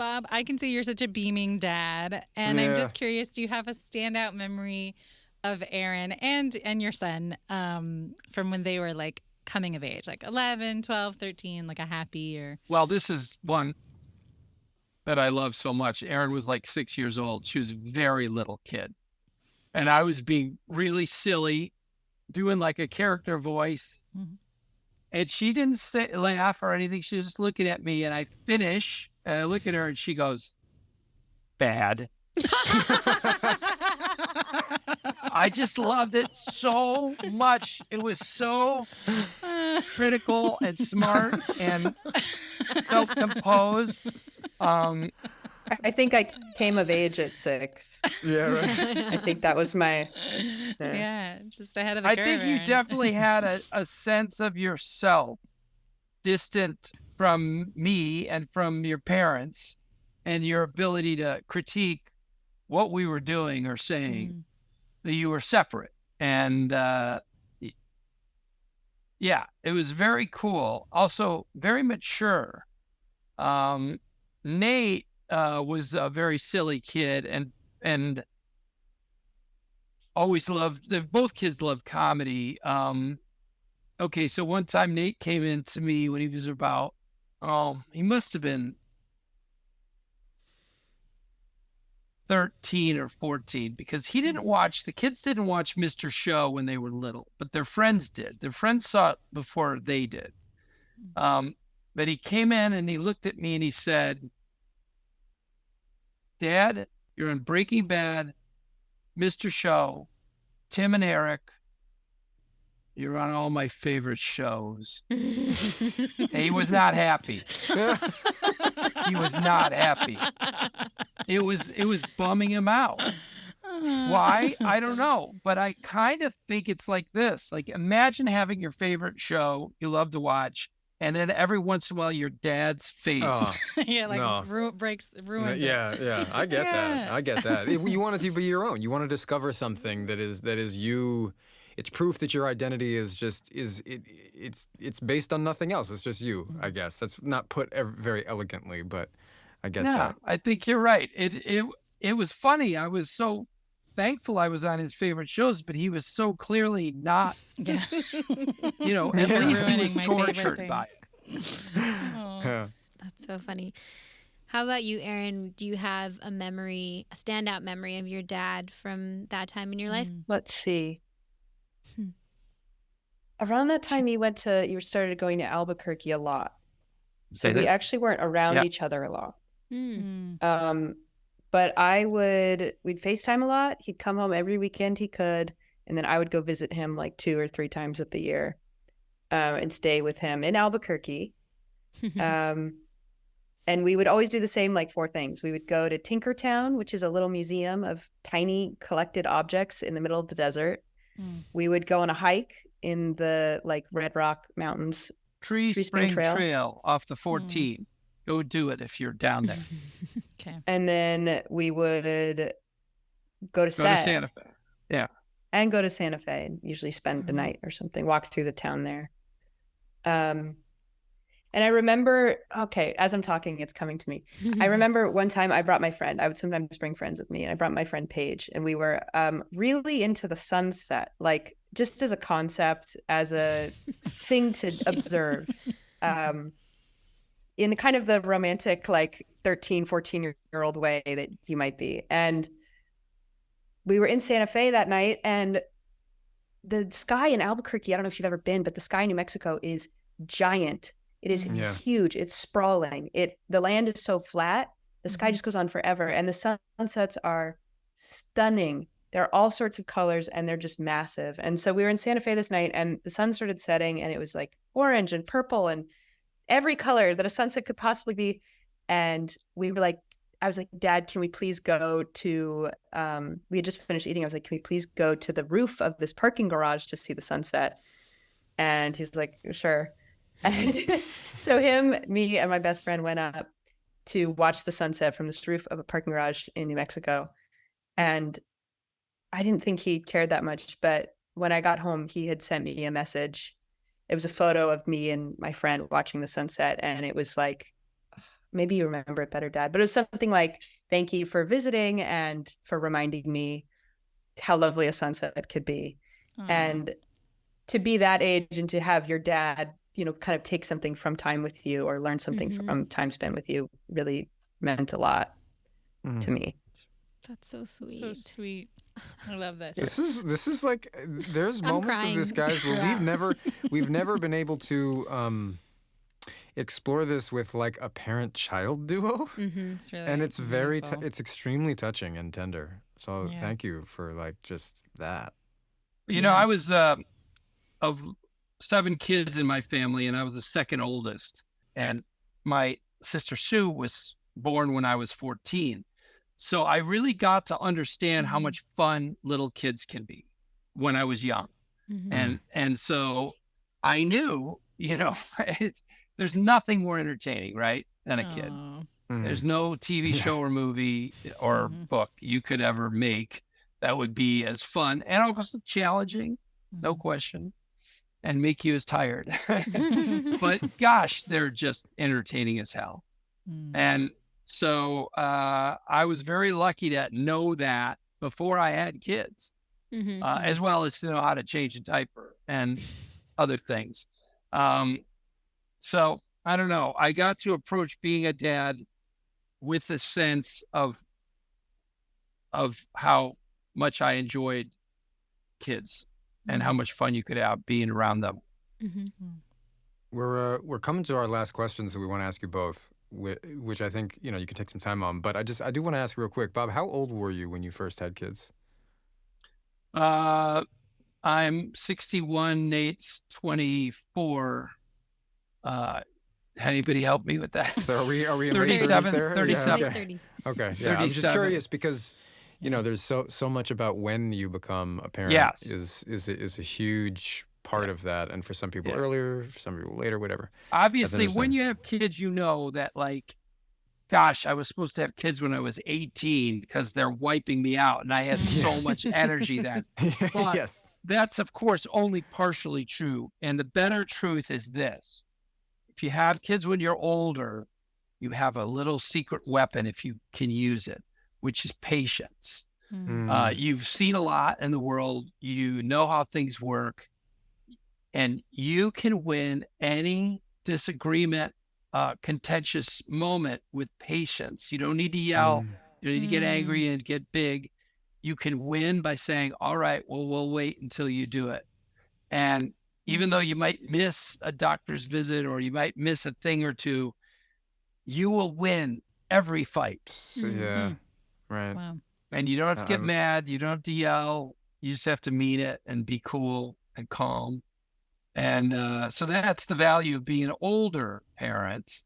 Bob, I can see you're such a beaming dad. And I'm just curious, do you have a standout memory of Aaron and your son from when they were like coming of age, like 11, 12, 13, like a happy or... Well, this is one that I love so much. Aaron was like 6 years old. She was a very little kid. And I was being really silly, doing like a character voice. Mm-hmm. And she didn't laugh or anything. She was just looking at me, and I finish, and I look at her, and she goes, bad. I just loved it so much. It was so critical and smart and self-composed. I think I came of age at 6. Yeah, right. I think that was my... Yeah, just ahead of the curve. I think you definitely had a sense of yourself distant from me and from your parents, and your ability to critique what we were doing or saying. That you were separate. And yeah, it was very cool. Also very mature. Nate was a very silly kid and always loved, both kids loved comedy. Okay, so one time Nate came in to me when he was about, he must have been 13 or 14, because the kids didn't watch Mr. Show when they were little, but their friends did. Their friends saw it before they did. But he came in and he looked at me and he said, Dad, you're in Breaking Bad, Mr. Show, Tim and Eric. You're on all my favorite shows. And he was not happy. He was not happy. It was bumming him out. Why? I don't know. But I kind of think it's like this. Like, imagine having your favorite show you love to watch, and then every once in a while your dad's face. Yeah, like ruins it. Yeah. I get that. I get that. You want it to be your own. You want to discover something that is you. It's proof that your identity it's based on nothing else. It's just you, I guess. That's not put very elegantly, but I get that. I think you're right. It was funny. I was so thankful I was on his favorite shows, but he was so clearly not. Yeah. At least he was tortured by it. Yeah. That's so funny. How about you, Aaron? Do you have a standout memory of your dad from that time in your life? Let's see. Around that time, you started going to Albuquerque a lot. So we actually weren't around each other a lot. But we'd FaceTime a lot. He'd come home every weekend he could. And then I would go visit him like 2 or 3 times of the year and stay with him in Albuquerque. And we would always do the same, like 4 things. We would go to Tinkertown, which is a little museum of tiny collected objects in the middle of the desert. We would go on a hike in the like Red Rock Mountains. Tree Spring Trail off the 14. Go do it if you're down there. Okay. And then we would go to Santa Fe. Yeah. And go to Santa Fe and usually spend the night or something, walk through the town there. And I remember, as I'm talking, it's coming to me. I remember one time I brought my friend. I would sometimes bring friends with me, and I brought my friend Paige, and we were really into the sunset, like just as a concept, as a thing to observe, in kind of the romantic, like 13, 14-year-old way that you might be. And we were in Santa Fe that night, and the sky in Albuquerque, I don't know if you've ever been, but the sky in New Mexico is giant. It is huge. It's sprawling. The land is so flat. The sky just goes on forever. And the sunsets are stunning. There are all sorts of colors, and they're just massive. And so we were in Santa Fe this night, and the sun started setting, and it was like orange and purple and every color that a sunset could possibly be. And we were like, I was like, Dad, can we please go to, we had just finished eating. I was like, can we please go to the roof of this parking garage to see the sunset? And he was like, sure. And so me, and my best friend went up to watch the sunset from this roof of a parking garage in New Mexico. And I didn't think he cared that much, but when I got home, he had sent me a message. It was a photo of me and my friend watching the sunset. And it was like, maybe you remember it better, Dad, but it was something like, thank you for visiting and for reminding me how lovely a sunset could be. And to be that age and to have your dad, you know, kind of take something from time with you or learn something from time spent with you really meant a lot to me. That's so sweet. So sweet. I love this. This is like, there's moments of this, guys, where we've never been able to explore this with like a parent-child duo. It's really, and it's very beautiful. it's extremely touching and tender. So thank you for like just that. You know, I was of 7 kids in my family, and I was the second oldest. And my sister Sue was born when I was 14. So I really got to understand how much fun little kids can be when I was young. And so I knew, you know, there's nothing more entertaining, right, than a kid. There's no TV show or movie or book you could ever make that would be as fun and also challenging, no question, and make you as tired. But gosh, they're just entertaining as hell. And so I was very lucky to know that before I had kids, as well as to know how to change a diaper and other things. So I don't know. I got to approach being a dad with a sense of how much I enjoyed kids and how much fun you could have being around them. We're coming to our last questions that we want to ask you both, which I think, you know, you can take some time on. But I do want to ask real quick, Bob, how old were you when you first had kids? I'm 61. Nate's 24. Anybody help me with that? So are we in 37? 37. Yeah, okay. 30s. Okay. Yeah. I'm just curious because, you know, there's so much about when you become a parent is a huge part of that. And for some people earlier, for some people later, whatever. Obviously, when you have kids, you know that, like, gosh, I was supposed to have kids when I was 18 because they're wiping me out and I had so much energy then. But that's, of course, only partially true. And the better truth is this. If you have kids when you're older, you have a little secret weapon if you can use it, which is patience. You've seen a lot in the world. You know how things work. And you can win any disagreement, contentious moment with patience. You don't need to yell. You don't need to get angry and get big. You can win by saying, all right, well, we'll wait until you do it. And even though you might miss a doctor's visit or you might miss a thing or two, you will win every fight. Yeah, right. Wow. And you don't have to get mad. You don't have to yell. You just have to mean it and be cool and calm. And so that's the value of being an older parent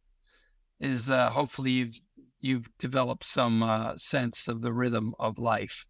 is hopefully you've developed some sense of the rhythm of life.